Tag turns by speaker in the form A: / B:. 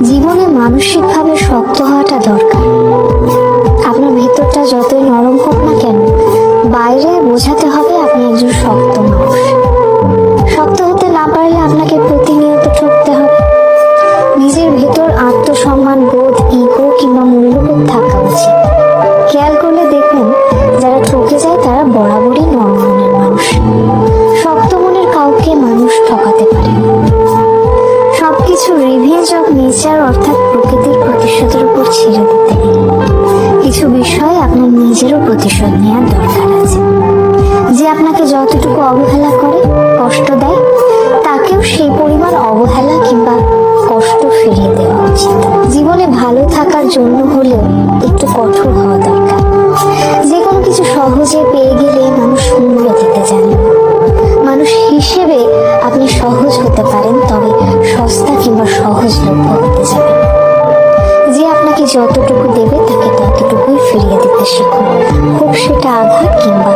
A: জীবনে মানসিকভাবে শক্ত হওয়াটা দরকার। আপনার ভেতরটা যতই নরম হোক না কেন, বাইরে বোঝাতে হবে আপনি একজন শক্ত মানুষ। শক্ত হতে না পারলে আপনাকে প্রতিনিয়ত ঠকতে হবে। নিজের ভেতর আত্মসম্মান বোধ, ইগো কিংবা মূল্যবোধ থাকা উচিত। খেয়াল করলে দেখবেন যারা ঠকে যায় তারা বরাবরই নরম মনের মানুষ। শক্ত মনের কাউকে মানুষ ঠকাতে পারে না। সবকিছু রিভেঞ্জ অফ নেচার অর্থাৎ প্রকৃতির প্রতিশোধের উপর ছেড়ে দিতে নেই। কিছু বিষয়ে আপনার নিজেরও প্রতিশোধ নেওয়ার দরকার আছে। যে আপনাকে যতটুকু অবহেলা করে, কষ্ট দেয়, তাকেও সেই পরিমাণ অবহেলা কিংবা কষ্ট ফিরিয়ে দেওয়া উচিত। জীবনে ভালো থাকার জন্য হলেও একটু কঠোর হওয়া দরকার। যে কোনো কিছু সহজে পেয়ে গেলে মানুষ মূল্য দিতে জানে। মানুষ হিসেবে আপনি সহজ হতে পারেন, তবে সস্তা কিংবা সহজলভ্য হতে যাবেন। যে আপনাকে যতটুকু দেবে তাকে ততটুকুই ফিরিয়ে দিতে শিখুন, হোক সেটা আঘাত কিংবা